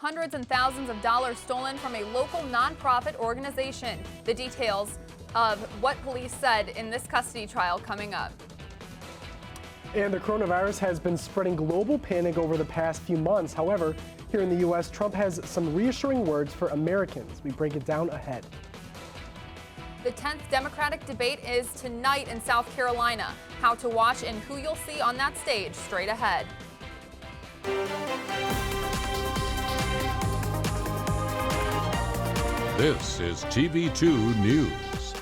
Hundreds and thousands of dollars stolen from a local nonprofit organization. The details of what police said in this custody trial coming up. And the coronavirus has been spreading global panic over the past few months. However, here in the U.S., Trump has some reassuring words for Americans. We break it down ahead. The 10th Democratic debate is tonight in South Carolina. How to watch and who you'll see on that stage straight ahead. This is TV2 News.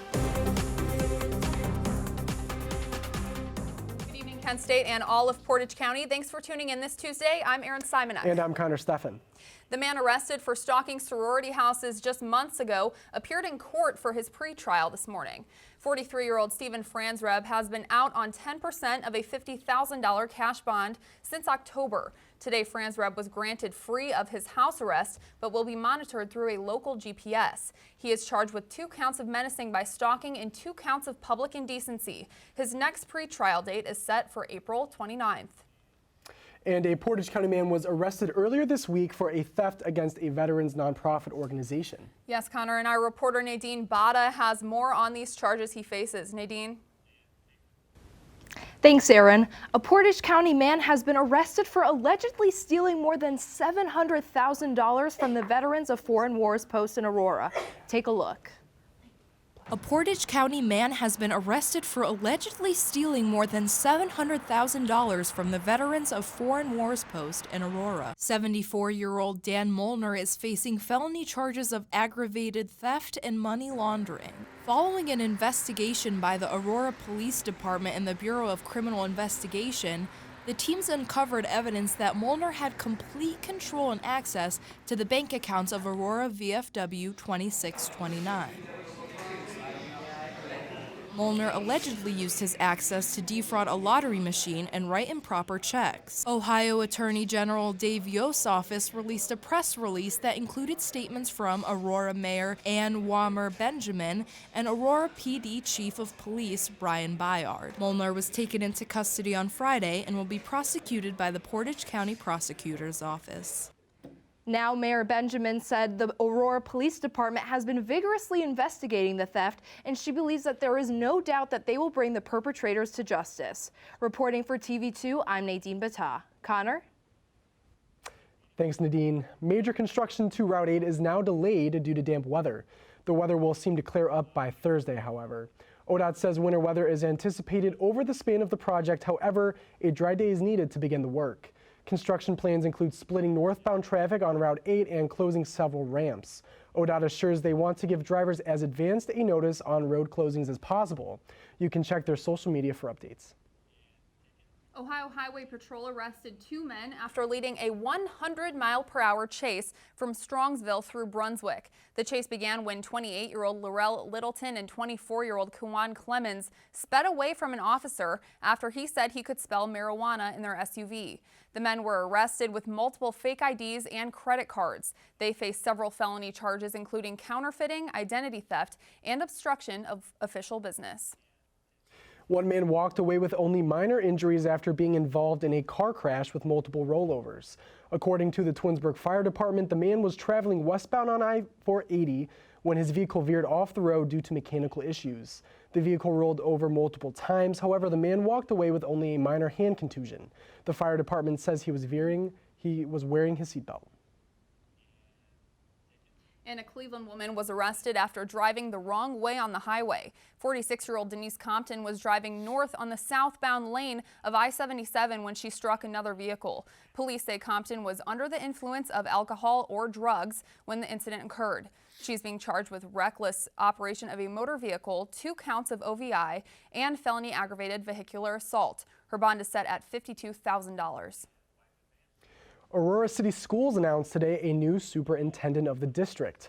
Good evening, Kent State and all of Portage County. Thanks for tuning in this Tuesday. I'm Erin Simonek. And I'm Steffen. The man arrested for stalking sorority houses just months ago appeared in court for his pre-trial this morning. 43-year-old Steffen has been out on 10% of a $50,000 cash bond since October. Today, Franzreb was granted free of his house arrest, but will be monitored through a local GPS. He is charged with 2 counts of menacing by stalking and 2 counts of public indecency. His next pre-trial date is set for April 29th. And a Portage County man was arrested earlier this week for a theft against a veterans nonprofit organization. Yes, Connor, and our reporter Nadine Battah has more on these charges he faces. Nadine? Thanks, Erin. A Portage County man has been arrested for allegedly stealing more than $700,000 from the Veterans of Foreign Wars post in Aurora. Take a look. A Portage County man has been arrested for allegedly stealing more than $700,000 from the Veterans of Foreign Wars post in Aurora. 74-year-old Dan Molnar is facing felony charges of aggravated theft and money laundering. Following an investigation by the Aurora Police Department and the Bureau of Criminal Investigation, the teams uncovered evidence that Molnar had complete control and access to the bank accounts of Aurora VFW 2629. Molnar allegedly used his access to defraud a lottery machine and write improper checks. Ohio Attorney General Dave Yost's office released a press release that included statements from Aurora Mayor Ann Wahmer-Benjamin and Aurora PD Chief of Police Brian Bayard. Molnar was taken into custody on Friday and will be prosecuted by the Portage County Prosecutor's Office. Now, Mayor Benjamin said the Aurora Police Department has been vigorously investigating the theft, and she believes that there is no doubt that they will bring the perpetrators to justice. Reporting for TV2, I'm Nadine Battah. Connor? Thanks, Nadine. Major construction to Route 8 is now delayed due to damp weather. The weather will seem to clear up by Thursday, however. ODOT says winter weather is anticipated over the span of the project. However, a dry day is needed to begin the work. Construction plans include splitting northbound traffic on Route 8 and closing several ramps. ODOT assures they want to give drivers as advanced a notice on road closings as possible. You can check their social media for updates. Ohio Highway Patrol arrested 2 men after leading a 100-mile-per-hour chase from Strongsville through Brunswick. The chase began when 28-year-old Laurel Littleton and 24-year-old Kawan Clemens sped away from an officer after he said he could smell marijuana in their SUV. The men were arrested with multiple fake IDs and credit cards. They face several felony charges, including counterfeiting, identity theft, and obstruction of official business. One man walked away with only minor injuries after being involved in a car crash with multiple rollovers. According to the Twinsburg Fire Department, the man was traveling westbound on I-480 when his vehicle veered off the road due to mechanical issues. The vehicle rolled over multiple times. However, the man walked away with only a minor hand contusion. The fire department says he was wearing his seatbelt. And a Cleveland woman was arrested after driving the wrong way on the highway. 46-year-old Denise Compton was driving north on the southbound lane of I-77 when she struck another vehicle. Police say Compton was under the influence of alcohol or drugs when the incident occurred. She's being charged with reckless operation of a motor vehicle, 2 counts of OVI, and felony aggravated vehicular assault. Her bond is set at $52,000. Aurora City Schools announced today a new superintendent of the district.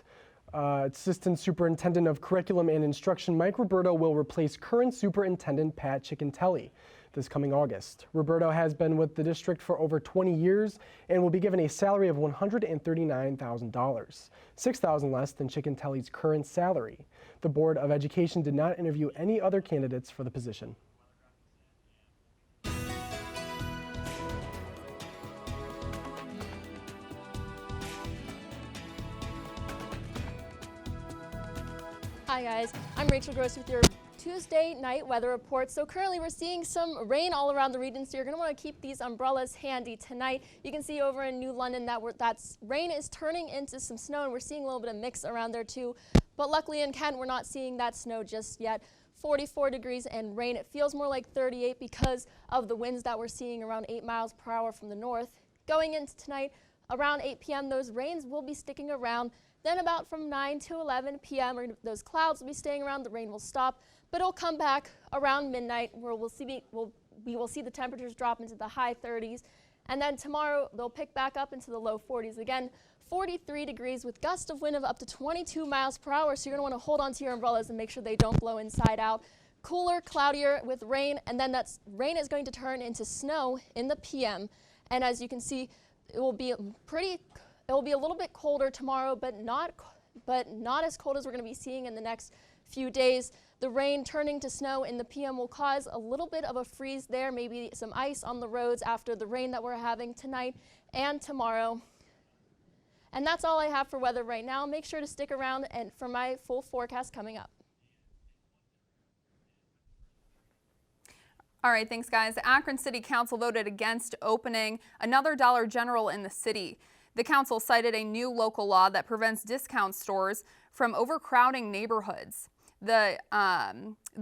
Assistant Superintendent of Curriculum and Instruction Mike Roberto will replace current Superintendent Pat Ciccantelli this coming August. Roberto has been with the district for over 20 years and will be given a salary of $139,000, $6,000 less than Ciccantelli's current salary. The Board of Education did not interview any other candidates for the position. Hi guys, I'm Rachel Gross with your Tuesday night weather report. So currently we're seeing some rain all around the region, so you're going to want to keep these umbrellas handy tonight. You can see over in New London that rain is turning into some snow, and we're seeing a little bit of mix around there too. But luckily in Kent, we're not seeing that snow just yet. 44 degrees and rain. It feels more like 38 because of the winds that we're seeing around 8 miles per hour from the north. Going into tonight, around 8 p.m., those rains will be sticking around. Then about from 9 to 11 p.m., those clouds will be staying around. The rain will stop, but it'll come back around midnight where we will see the temperatures drop into the high 30s. And then tomorrow, they'll pick back up into the low 40s again. 43 degrees with gusts of wind of up to 22 miles per hour. So you're going to want to hold on to your umbrellas and make sure they don't blow inside out. Cooler, cloudier with rain, and then that rain is going to turn into snow in the PM. And as you can see, it will be a little bit colder tomorrow, but not as cold as we're going to be seeing in the next few days. The rain turning to snow in the PM will cause a little bit of a freeze there, maybe some ice on the roads after the rain that we're having tonight and tomorrow. And that's all I have for weather right now. Make sure to stick around and for my full forecast coming up. All right, thanks guys. Akron City Council voted against opening another Dollar General in the city. The council cited a new local law that prevents discount stores from overcrowding neighborhoods. The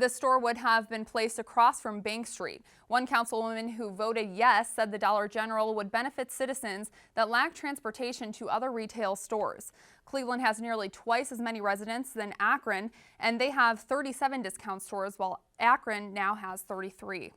store would have been placed across from Bank Street. One councilwoman who voted yes said the Dollar General would benefit citizens that lack transportation to other retail stores. Cleveland has nearly twice as many residents than Akron, and they have 37 discount stores, while Akron now has 33.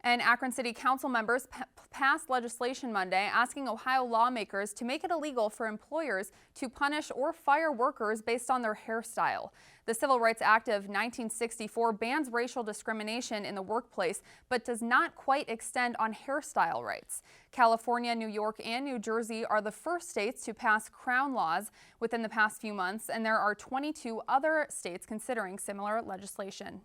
And Akron City Council members passed legislation Monday asking Ohio lawmakers to make it illegal for employers to punish or fire workers based on their hairstyle. The Civil Rights Act of 1964 bans racial discrimination in the workplace, but does not quite extend on hairstyle rights. California, New York, and New Jersey are the first states to pass Crown laws within the past few months, and there are 22 other states considering similar legislation.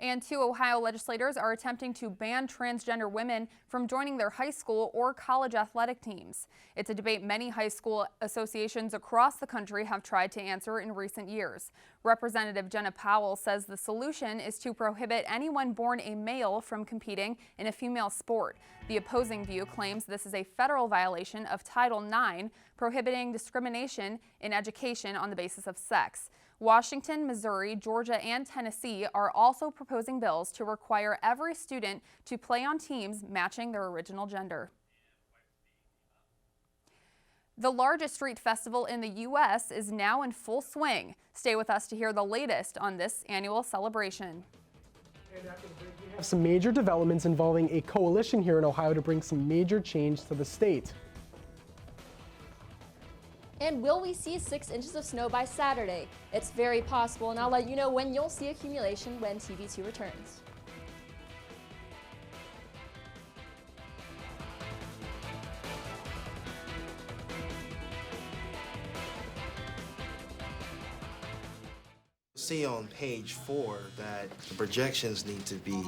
And 2 Ohio legislators are attempting to ban transgender women from joining their high school or college athletic teams. It's a debate many high school associations across the country have tried to answer in recent years. Representative Jenna Powell says the solution is to prohibit anyone born a male from competing in a female sport. The opposing view claims this is a federal violation of Title IX, prohibiting discrimination in education on the basis of sex. Washington, Missouri, Georgia, and Tennessee are also proposing bills to require every student to play on teams matching their original gender. The largest street festival in the U.S. is now in full swing. Stay with us to hear the latest on this annual celebration. We have some major developments involving a coalition here in Ohio to bring some major change to the state. And will we see 6 inches of snow by Saturday? It's very possible, and I'll let you know when you'll see accumulation when TV2 returns. See on page 4 that the projections need to be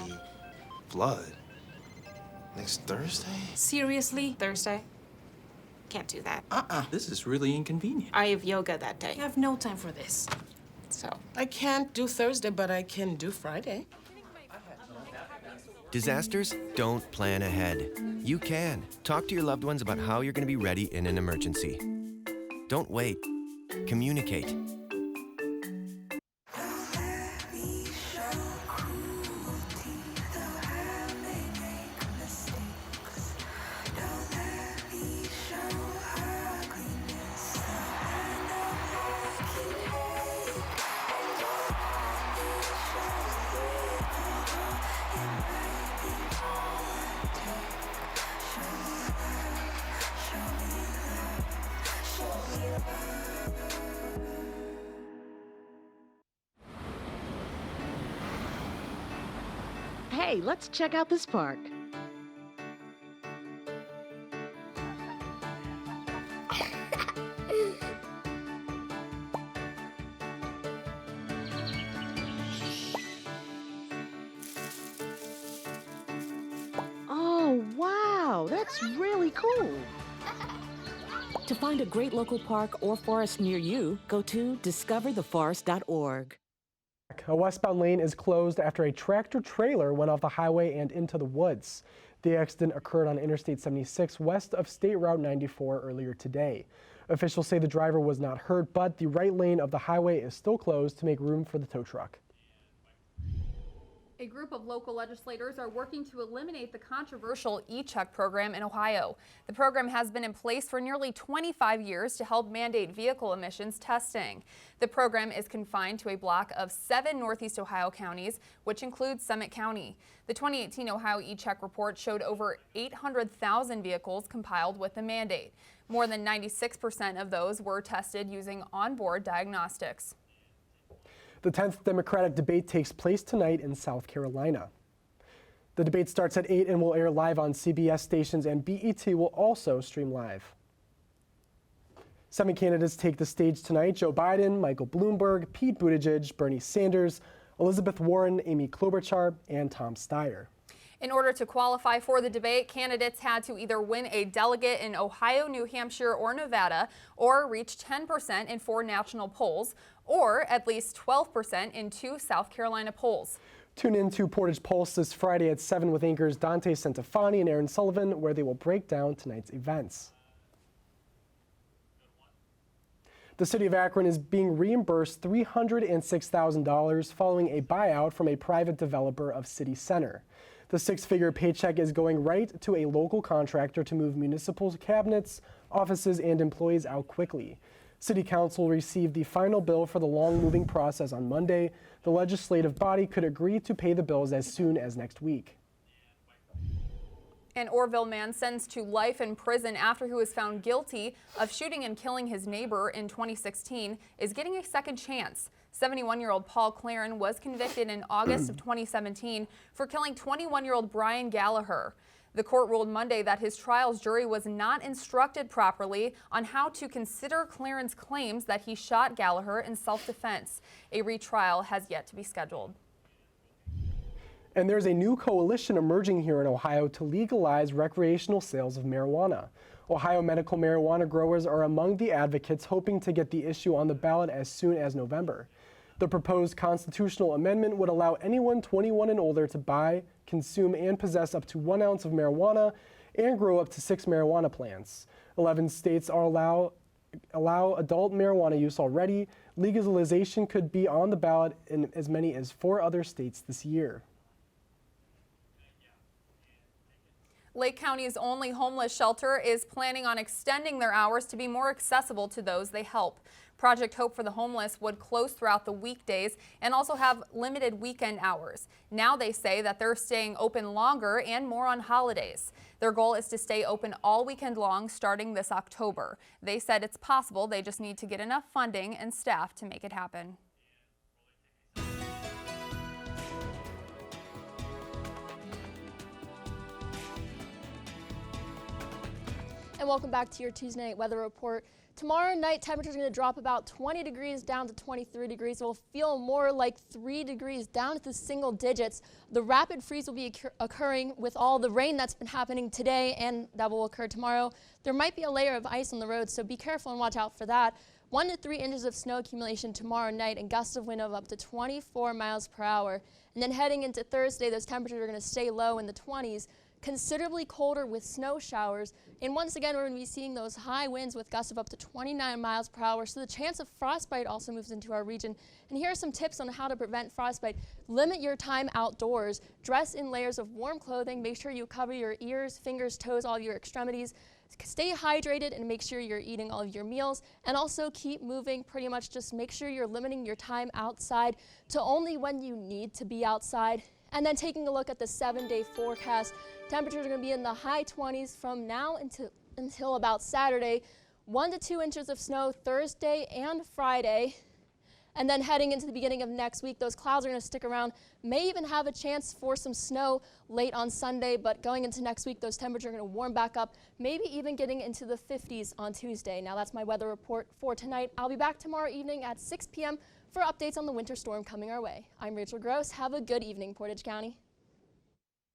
flood next Thursday. Seriously? Thursday? Can't do that. This is really inconvenient. I have yoga that day. I have no time for this. So, I can't do Thursday, but I can do Friday. Disasters don't plan ahead. You can. Talk to your loved ones about how you're going to be ready in an emergency. Don't wait. Communicate. Hey, let's check out this park. Oh, wow, that's really cool. To find a great local park or forest near you, go to discovertheforest.org. A westbound lane is closed after a tractor trailer went off the highway and into the woods. The accident occurred on Interstate 76 west of State Route 94 earlier today. Officials say the driver was not hurt, but the right lane of the highway is still closed to make room for the tow truck. A group of local legislators are working to eliminate the controversial e-check program in Ohio. The program has been in place for nearly 25 years to help mandate vehicle emissions testing. The program is confined to a block of 7 Northeast Ohio counties, which includes Summit County. The 2018 Ohio e-check report showed over 800,000 vehicles compiled with the mandate. More than 96% of those were tested using onboard diagnostics. The 10th Democratic debate takes place tonight in South Carolina. The debate starts at 8 and will air live on CBS stations, and BET will also stream live. 7 candidates take the stage tonight: Joe Biden, Michael Bloomberg, Pete Buttigieg, Bernie Sanders, Elizabeth Warren, Amy Klobuchar, and Tom Steyer. In order to qualify for the debate, candidates had to either win a delegate in Ohio, New Hampshire, or Nevada, or reach 10% in 4 national polls, or at least 12% in 2 South Carolina polls. Tune in to Portage Pulse this Friday at 7 with anchors Dante Centofanti and Erin Sullivan, where they will break down tonight's events. The city of Akron is being reimbursed $306,000 following a buyout from a private developer of City Center. The 6-figure paycheck is going right to a local contractor to move municipal cabinets, offices, and employees out quickly. City Council received the final bill for the long-moving process on Monday. The legislative body could agree to pay the bills as soon as next week. An Orville man sentenced to life in prison after he was found guilty of shooting and killing his neighbor in 2016 is getting a second chance. 71-year-old Paul Claren was convicted in August of 2017 for killing 21-year-old Brian Gallagher. The court ruled Monday that his trial's jury was not instructed properly on how to consider Claren's claims that he shot Gallagher in self-defense. A retrial has yet to be scheduled. And there's a new coalition emerging here in Ohio to legalize recreational sales of marijuana. Ohio medical marijuana growers are among the advocates hoping to get the issue on the ballot as soon as November. The proposed constitutional amendment would allow anyone 21 and older to buy, consume, and possess up to 1 ounce of marijuana and grow up to 6 marijuana plants. 11 states allow adult marijuana use already. Legalization could be on the ballot in as many as 4 other states this year. Lake County's only homeless shelter is planning on extending their hours to be more accessible to those they help. Project Hope for the Homeless would close throughout the weekdays and also have limited weekend hours. Now they say that they're staying open longer and more on holidays. Their goal is to stay open all weekend long starting this October. They said it's possible, they just need to get enough funding and staff to make it happen. And welcome back to your Tuesday night weather report. Tomorrow night, temperatures are going to drop about 20 degrees down to 23 degrees. It will feel more like 3 degrees down to the single digits. The rapid freeze will be occurring with all the rain that's been happening today and that will occur tomorrow. There might be a layer of ice on the road, so be careful and watch out for that. 1 to 3 inches of snow accumulation tomorrow night and gusts of wind of up to 24 miles per hour. And then heading into Thursday, those temperatures are going to stay low in the 20s. Considerably colder with snow showers, and once again we're going to be seeing those high winds with gusts of up to 29 miles per hour, so the chance of frostbite also moves into our region. And here are some tips on how to prevent frostbite. Limit your time outdoors. Dress in layers of warm clothing. Make sure you cover your ears, fingers, toes, all your extremities. Stay hydrated and make sure you're eating all of your meals, and also keep moving. Pretty much just make sure you're limiting your time outside to only when you need to be outside. And then taking a look at the 7-day forecast, temperatures are going to be in the high 20s from now until about Saturday. 1 to 2 inches of snow Thursday and Friday. And then heading into the beginning of next week, those clouds are going to stick around. May even have a chance for some snow late on Sunday, but going into next week, those temperatures are going to warm back up, maybe even getting into the 50s on Tuesday. Now that's my weather report for tonight. I'll be back tomorrow evening at 6 p.m. for updates on the winter storm coming our way. I'm Rachel Gross. Have a good evening, Portage County.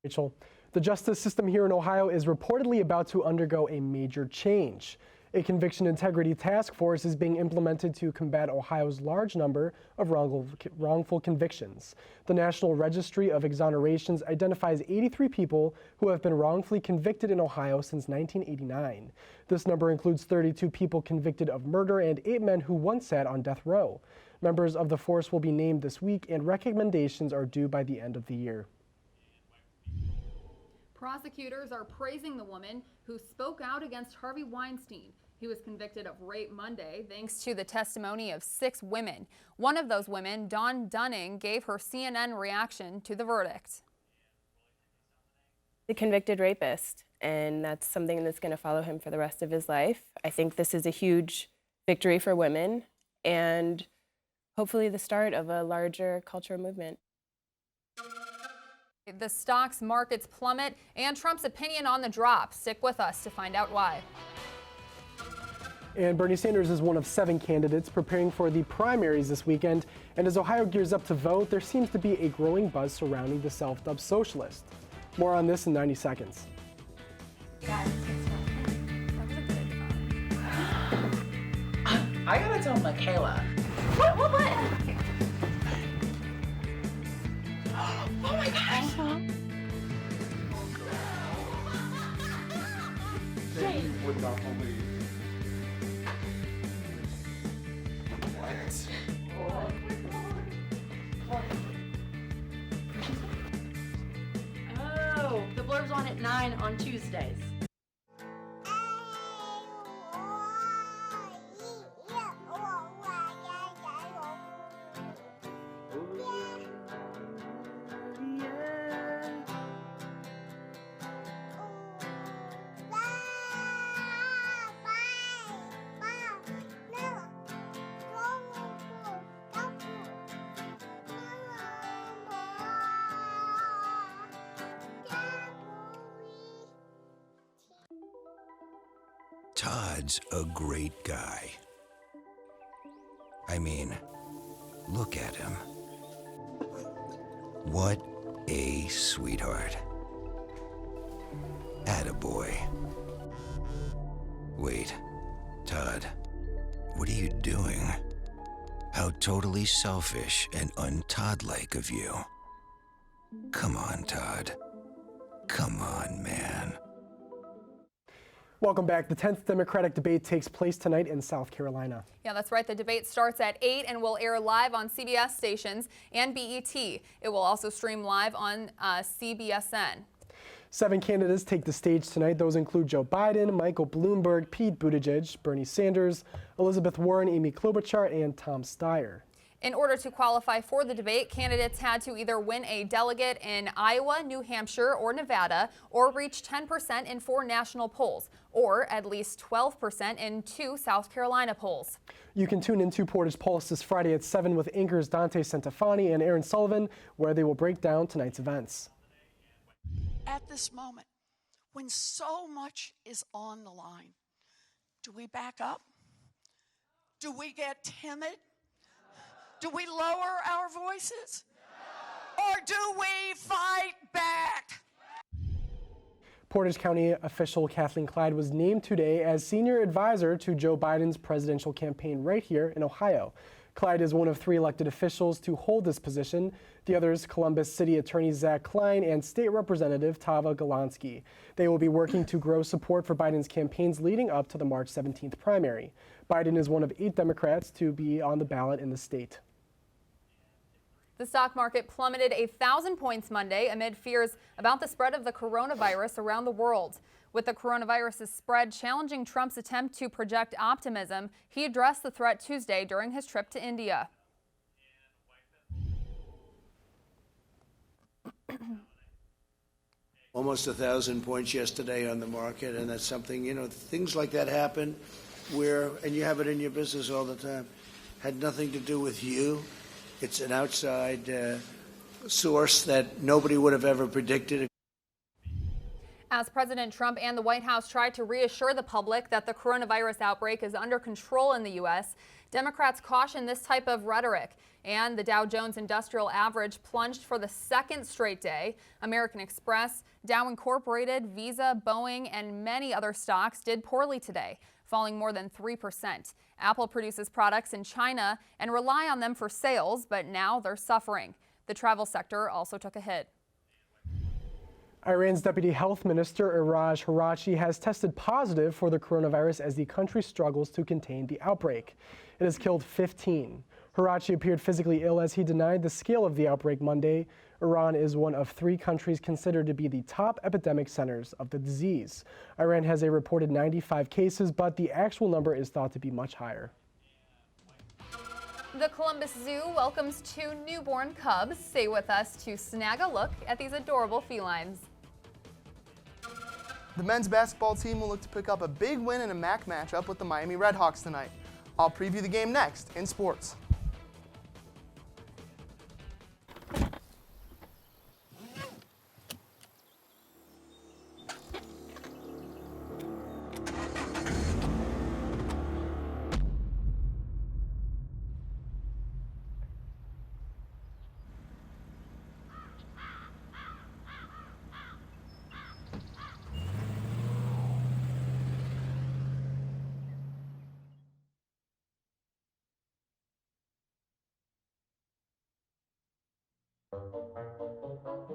Rachel, the justice system here in Ohio is reportedly about to undergo a major change. A conviction integrity task force is being implemented to combat Ohio's large number of wrongful convictions. The National Registry of Exonerations identifies 83 people who have been wrongfully convicted in Ohio since 1989. This number includes 32 people convicted of murder and 8 men who once sat on death row. Members of the force will be named this week, and recommendations are due by the end of the year. Prosecutors are praising the woman who spoke out against Harvey Weinstein. He was convicted of rape Monday thanks to the testimony of 6 women. One of those women, Dawn Dunning, gave her CNN reaction to the verdict. The convicted rapist, and that's something that's going to follow him for the rest of his life. I think this is a huge victory for women and hopefully the start of a larger cultural movement. The stocks markets plummet and Trump's opinion on the drop. Stick with us to find out why. And Bernie Sanders is one of 7 candidates preparing for the primaries this weekend. And as Ohio gears up to vote, there seems to be a growing buzz surrounding the self-dubbed socialist. More on this in 90 seconds. I gotta tell Michaela. What? Oh my gosh! They would not believe. Oh, the blurb's on at 9 on Tuesdays. Todd's a great guy. I mean, look at him. What a sweetheart. Attaboy. Wait, Todd, what are you doing? How totally selfish and un-Todd-like of you. Come on, Todd. Come on, man. Welcome back. The 10th Democratic debate takes place tonight in South Carolina. Yeah, that's right. The debate starts at 8 and will air live on CBS stations and BET. It will also stream live on CBSN. 7 candidates take the stage tonight. Those include Joe Biden, Michael Bloomberg, Pete Buttigieg, Bernie Sanders, Elizabeth Warren, Amy Klobuchar, and Tom Steyer. In order to qualify for the debate, candidates had to either win a delegate in Iowa, New Hampshire, or Nevada, or reach 10% in 4 national polls, or at least 12% in 2 South Carolina polls. You can tune into Portage Pulse this Friday at 7 with anchors Dante Centofanti and Erin Sullivan, where they will break down tonight's events. At this moment, when so much is on the line, do we back up? Do we get timid? Do we lower our voices? Or do we fight back? Portage County official Kathleen Clyde was named today as senior advisor to Joe Biden's presidential campaign right here in Ohio. Clyde is one of 3 elected officials to hold this position. The others, Columbus City Attorney Zach Klein and State Representative Tava Golansky. They will be working to grow support for Biden's campaigns leading up to the March 17th primary. Biden is one of 8 Democrats to be on the ballot in the state. The stock market plummeted 1,000 points Monday amid fears about the spread of the coronavirus around the world. With the coronavirus's spread challenging Trump's attempt to project optimism, he addressed the threat Tuesday during his trip to India. Almost 1,000 points yesterday on the market, and that's something, things like that happen and you have it in your business all the time. Had nothing to do with you. It's an outside source that nobody would have ever predicted. As President Trump and the White House tried to reassure the public that the coronavirus outbreak is under control in the U.S., Democrats caution this type of rhetoric. And the Dow Jones Industrial Average plunged for the 2nd straight day. American Express, Dow Incorporated, Visa, Boeing, and many other stocks did poorly today. falling more than 3%. Apple produces products in China and rely on them for sales, but now they're suffering. The travel sector also took a hit. Iran's Deputy Health Minister Iraj Harachi has tested positive for the coronavirus as the country struggles to contain the outbreak. It has killed 15. Harachi appeared physically ill as he denied the scale of the outbreak Monday. Iran is one of 3 countries considered to be the top epidemic centers of the disease. Iran has a reported 95 cases, but the actual number is thought to be much higher. The Columbus Zoo welcomes 2 newborn cubs. Stay with us to snag a look at these adorable felines. The men's basketball team will look to pick up a big win in a MAC matchup with the Miami Redhawks tonight. I'll preview the game next in sports.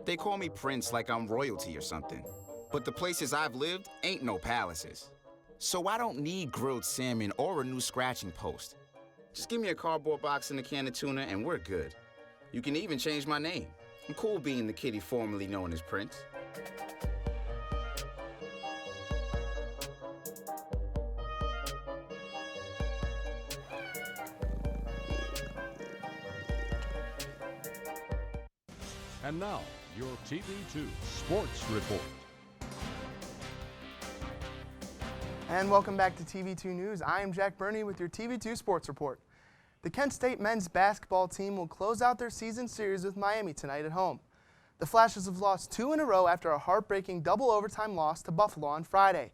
They call me Prince like I'm royalty or something. But the places I've lived ain't no palaces. So I don't need grilled salmon or a new scratching post. Just give me a cardboard box and a can of tuna and we're good. You can even change my name. I'm cool being the kitty formerly known as Prince. And now, your TV2 Sports Report. And welcome back to TV2 News. I am Jack Berney with your TV2 Sports Report. The Kent State men's basketball team will close out their season series with Miami tonight at home. The Flashes have lost 2 in a row after a heartbreaking double overtime loss to Buffalo on Friday.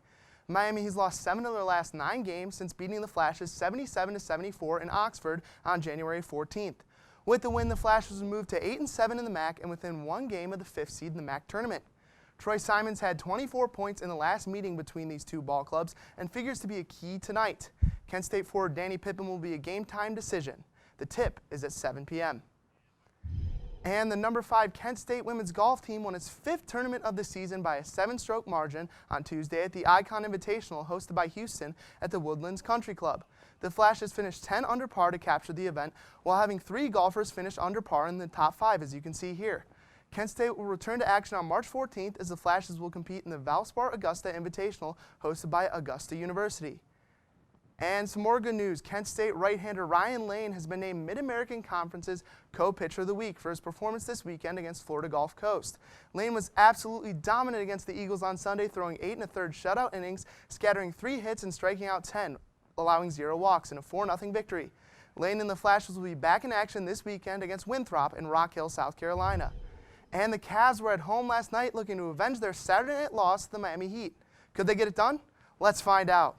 Miami has lost 7 of their last 9 games since beating the Flashes 77-74 in Oxford on January 14th. With the win, the Flashes would move to 8-7 in the MAC and within 1 game of the 5th seed in the MAC tournament. Troy Simons had 24 points in the last meeting between these 2 ball clubs and figures to be a key tonight. Kent State forward Danny Pippen will be a game-time decision. The tip is at 7 p.m. And the number 5 Kent State women's golf team won its 5th tournament of the season by a 7-stroke margin on Tuesday at the Icon Invitational hosted by Houston at the Woodlands Country Club. The Flashes finished 10 under par to capture the event, while having 3 golfers finish under par in the top 5, as you can see here. Kent State will return to action on March 14th as the Flashes will compete in the Valspar Augusta Invitational hosted by Augusta University. And some more good news. Kent State right-hander Ryan Lane has been named Mid-American Conference's Co-Pitcher of the Week for his performance this weekend against Florida Gulf Coast. Lane was absolutely dominant against the Eagles on Sunday, throwing 8 1/3 shutout innings, scattering 3 hits and striking out 10, allowing 0 walks in a 4-0 victory. Lane and the Flashes will be back in action this weekend against Winthrop in Rock Hill, South Carolina. And the Cavs were at home last night looking to avenge their Saturday night loss to the Miami Heat. Could they get it done? Let's find out.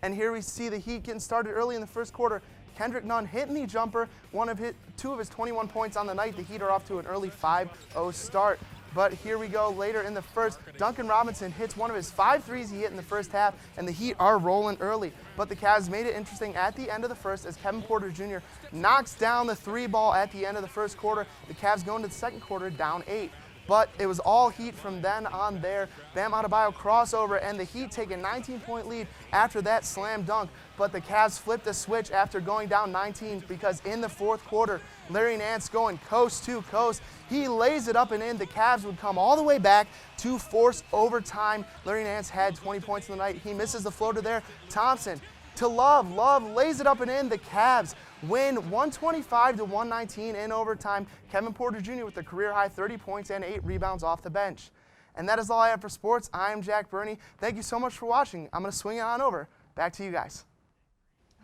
And here we see the Heat getting started early in the first quarter. Kendrick Nunn hitting the jumper, 2 of his 21 points on the night. The Heat are off to an early 5-0 start. But here we go later in the first. Duncan Robinson hits one of his 5 threes he hit in the first half, and the Heat are rolling early. But the Cavs made it interesting at the end of the first as Kevin Porter Jr. knocks down the 3 ball at the end of the first quarter. The Cavs go into the second quarter down 8. But it was all Heat from then on there. Bam Adebayo crossover, and the Heat take a 19-point lead after that slam dunk. But the Cavs flipped the switch after going down 19 because in the fourth quarter, Larry Nance going coast to coast. He lays it up and in. The Cavs would come all the way back to force overtime. Larry Nance had 20 points in the night. He misses the floater there. Thompson to Love. Love lays it up and in. The Cavs win 125-119 in overtime. Kevin Porter Jr. with a career-high 30 points and 8 rebounds off the bench. And that is all I have for sports. I am Jack Berney. Thank you so much for watching. I'm going to swing it on over. Back to you guys.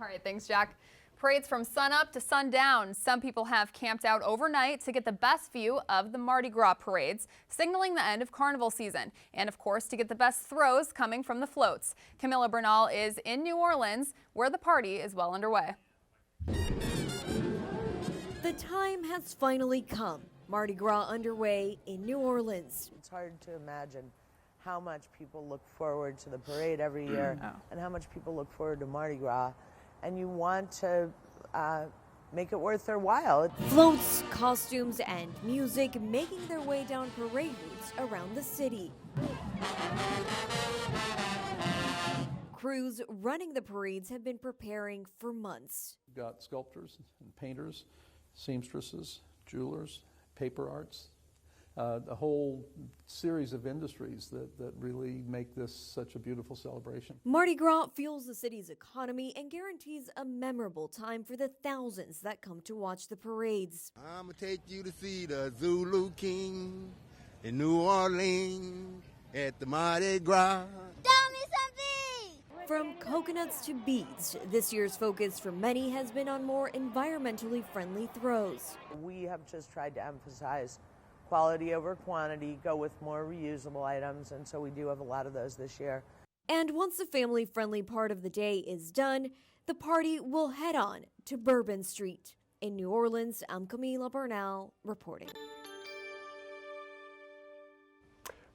All right, thanks, Jack. Parades from sunup to sundown. Some people have camped out overnight to get the best view of the Mardi Gras parades, signaling the end of carnival season. And of course, to get the best throws coming from the floats. Camilla Bernal is in New Orleans, where the party is well underway. The time has finally come. Mardi Gras underway in New Orleans. It's hard to imagine how much people look forward to the parade every year and how much people look forward to Mardi Gras. And you want to make it worth their while. Floats, costumes, and music making their way down parade routes around the city. Crews running the parades have been preparing for months. We've got sculptors and painters, seamstresses, jewelers, paper arts, a whole series of industries that really make this such a beautiful celebration. Mardi Gras fuels the city's economy and guarantees a memorable time for the thousands that come to watch the parades. I'm gonna take you to see the Zulu King in New Orleans at the Mardi Gras. Tell me something! From coconuts to beads, this year's focus for many has been on more environmentally friendly throws. We have just tried to emphasize quality over quantity, go with more reusable items, and so we do have a lot of those this year. And once the family-friendly part of the day is done, the party will head on to Bourbon Street. In New Orleans, I'm Camila Bernal reporting.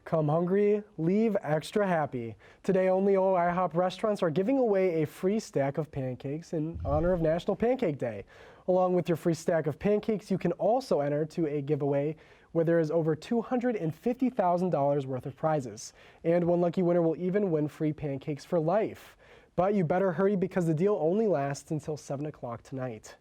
Come hungry, leave extra happy. Today, only IHOP restaurants are giving away a free stack of pancakes in honor of National Pancake Day. Along with your free stack of pancakes, you can also enter to a giveaway where there is over $250,000 worth of prizes. And one lucky winner will even win free pancakes for life. But you better hurry because the deal only lasts until 7 o'clock tonight.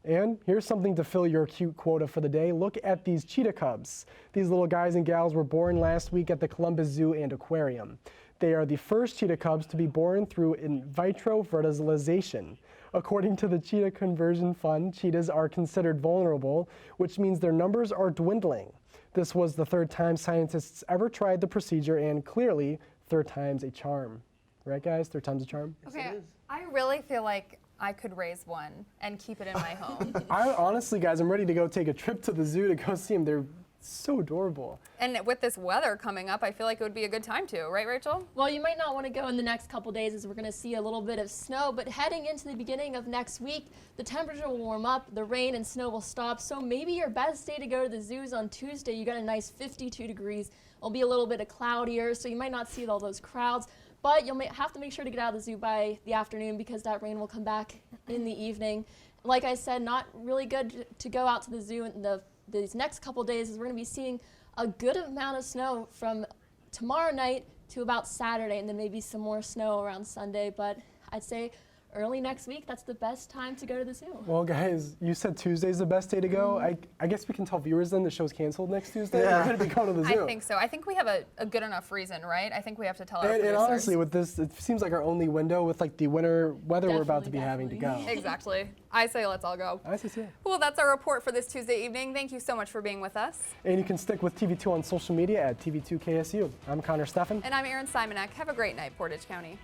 And here's something to fill your cute quota for the day. Look at these cheetah cubs. These little guys and gals were born last week at the Columbus Zoo and Aquarium. They are the first cheetah cubs to be born through in vitro fertilization. According to the Cheetah Conversion Fund, cheetahs are considered vulnerable, which means their numbers are dwindling. This was the third time scientists ever tried the procedure, and clearly, third time's a charm. Right, guys? Third time's a charm? Okay, I really feel like I could raise one and keep it in my home. Honestly, guys, I'm ready to go take a trip to the zoo to go see them. They're so adorable. And with this weather coming up, I feel like it would be a good time to, right, Rachel? Well, you might not want to go in the next couple days as we're going to see a little bit of snow, but heading into the beginning of next week, the temperature will warm up, the rain and snow will stop, so maybe your best day to go to the zoo is on Tuesday. You got a nice 52 degrees. It'll be a little bit cloudier, so you might not see all those crowds, but you'll have to make sure to get out of the zoo by the afternoon because that rain will come back in the evening. Like I said, not really good to go out to the zoo in these next couple days as we're going to be seeing a good amount of snow from tomorrow night to about Saturday, and then maybe some more snow around Sunday. But I'd say early next week, that's the best time to go to the zoo. Well, guys, you said Tuesday's the best day to go. I guess we can tell viewers then the show's canceled next Tuesday. Yeah. We're going to be going to the zoo. I think so. I think we have a good enough reason, right? I think we have to tell our producers. And honestly, with this, it seems like our only window with like the winter weather we're about to be having to go. Exactly. I say let's all go. I say so. Well, that's our report for this Tuesday evening. Thank you so much for being with us. And you can stick with TV2 on social media at TV2KSU. I'm Connor Steffen. And I'm Erin Simonek. Have a great night, Portage County.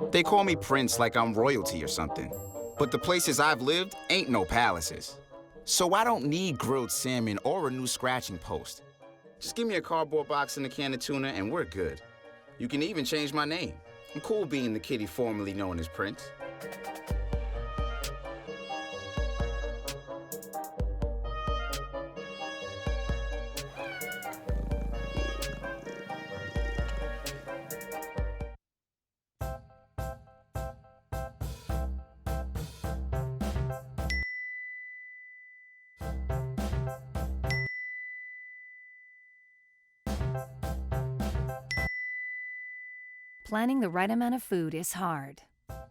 They call me Prince like I'm royalty or something. But the places I've lived ain't no palaces. So I don't need grilled salmon or a new scratching post. Just give me a cardboard box and a can of tuna and we're good. You can even change my name. I'm cool being the kitty formerly known as Prince. Planning the right amount of food is hard.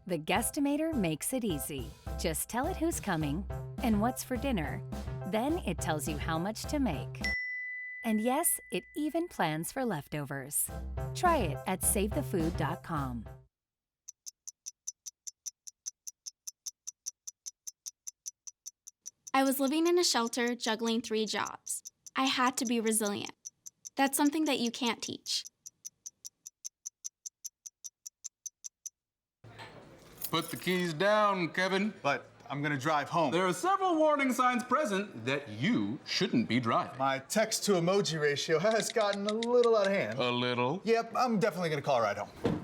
The Guestimator makes it easy. Just tell it who's coming and what's for dinner. Then it tells you how much to make. And yes, it even plans for leftovers. Try it at SaveTheFood.com. I was living in a shelter juggling 3 jobs. I had to be resilient. That's something that you can't teach. Put the keys down, Kevin. But I'm gonna drive home. There are several warning signs present that you shouldn't be driving. My text to emoji ratio has gotten a little out of hand. A little? Yep, I'm definitely gonna call a ride home.